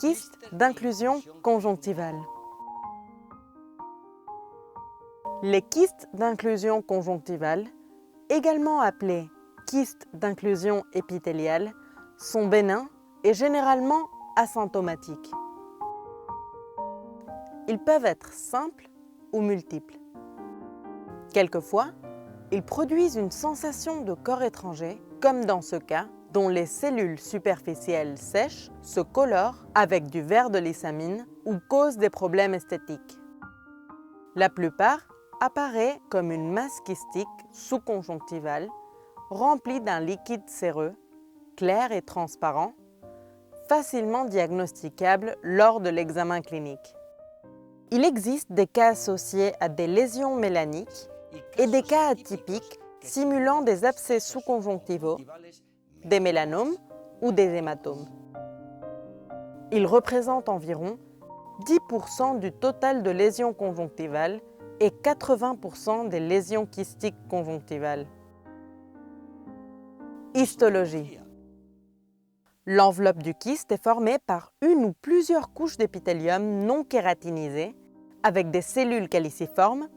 kystes d'inclusion conjonctivale. Les kystes d'inclusion conjonctivale, également appelés kystes d'inclusion épithéliale, sont bénins et généralement asymptomatiques. Ils peuvent être simples ou multiples. Quelquefois, ils produisent une sensation de corps étranger, comme dans ce cas, dont les cellules superficielles sèches se colorent avec du vert de lyssamine ou causent des problèmes esthétiques. La plupart apparaît comme une masse kystique sous-conjonctivale remplie d'un liquide séreux, clair et transparent, facilement diagnosticable lors de l'examen clinique. Il existe des cas associés à des lésions mélaniques et des cas atypiques simulant des abcès sous-conjonctivaux, des mélanomes ou des hématomes. Ils représentent environ 10% du total de lésions conjonctivales et 80% des lésions kystiques conjonctivales. Histologie. L'enveloppe du kyste est formée par une ou plusieurs couches d'épithélium non kératinisées avec des cellules caliciformes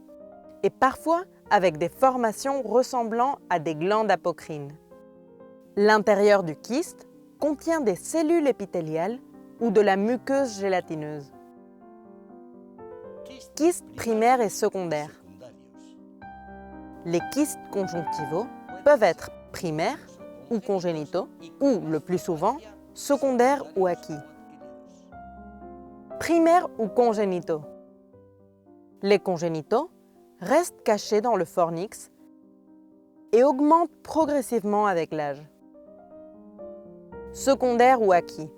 et parfois avec des formations ressemblant à des glandes apocrines. L'intérieur du kyste contient des cellules épithéliales ou de la muqueuse gélatineuse. Kystes primaires et secondaires. Les kystes conjonctivaux peuvent être primaires ou congénitaux, ou, le plus souvent, secondaires ou acquis. Primaires ou congénitaux. Les congénitaux restent cachés dans le fornix et augmentent progressivement avec l'âge. Secondaires ou acquis.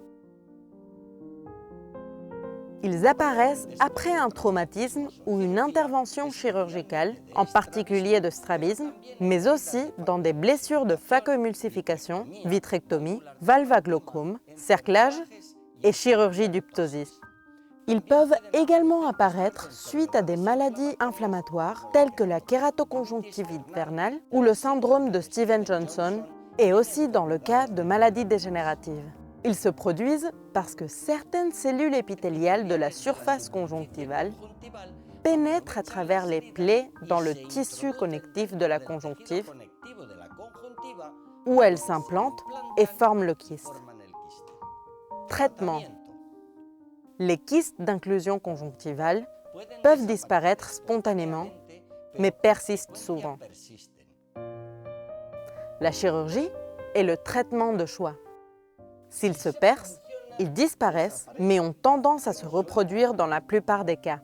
Ils apparaissent après un traumatisme ou une intervention chirurgicale, en particulier de strabisme, mais aussi dans des blessures de phacoémulsification, vitrectomie, valvaglaucome, cerclage et chirurgie du ptosis. Ils peuvent également apparaître suite à des maladies inflammatoires telles que la kératoconjonctivite vernale ou le syndrome de Stevens-Johnson et aussi dans le cas de maladies dégénératives. Ils se produisent parce que certaines cellules épithéliales de la surface conjonctivale pénètrent à travers les plaies dans le tissu connectif de la conjonctive où elles s'implantent et forment le kyste. Traitement. Les kystes d'inclusion conjonctivale peuvent disparaître spontanément, mais persistent souvent. La chirurgie est le traitement de choix. S'ils se percent, ils disparaissent, mais ont tendance à se reproduire dans la plupart des cas.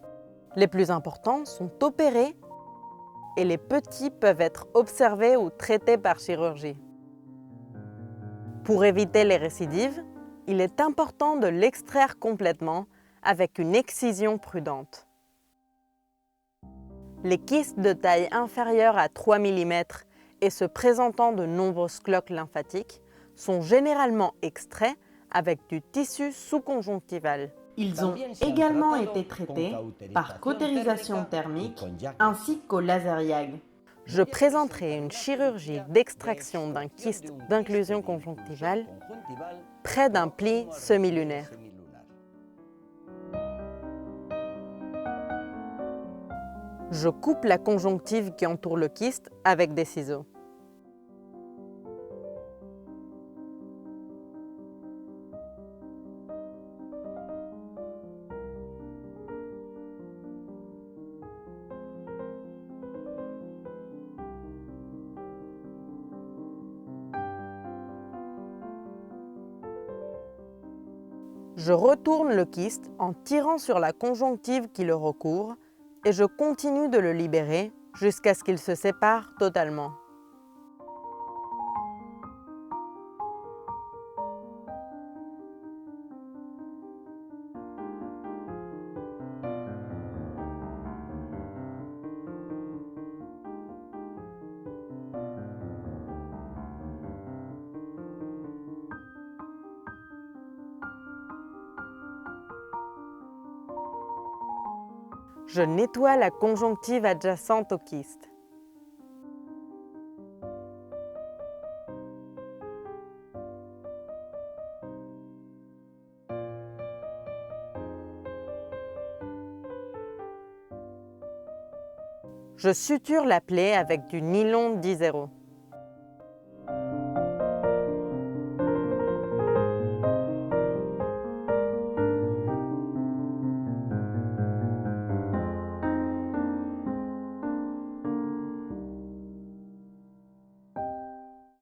Les plus importants sont opérés et les petits peuvent être observés ou traités par chirurgie. Pour éviter les récidives, il est important de l'extraire complètement avec une excision prudente. Les kystes de taille inférieure à 3 mm et se présentant de nombreuses cloques lymphatiques sont généralement extraits avec du tissu sous-conjonctival. Ils ont également été traités par cautérisation thermique ainsi qu'au laser YAG. Je présenterai une chirurgie d'extraction d'un kyste d'inclusion conjonctivale près d'un pli semi-lunaire. Je coupe la conjonctive qui entoure le kyste avec des ciseaux. Je retourne le kyste en tirant sur la conjonctive qui le recouvre et je continue de le libérer jusqu'à ce qu'il se sépare totalement. Je nettoie la conjonctive adjacente au kyste. Je suture la plaie avec du nylon 10-0.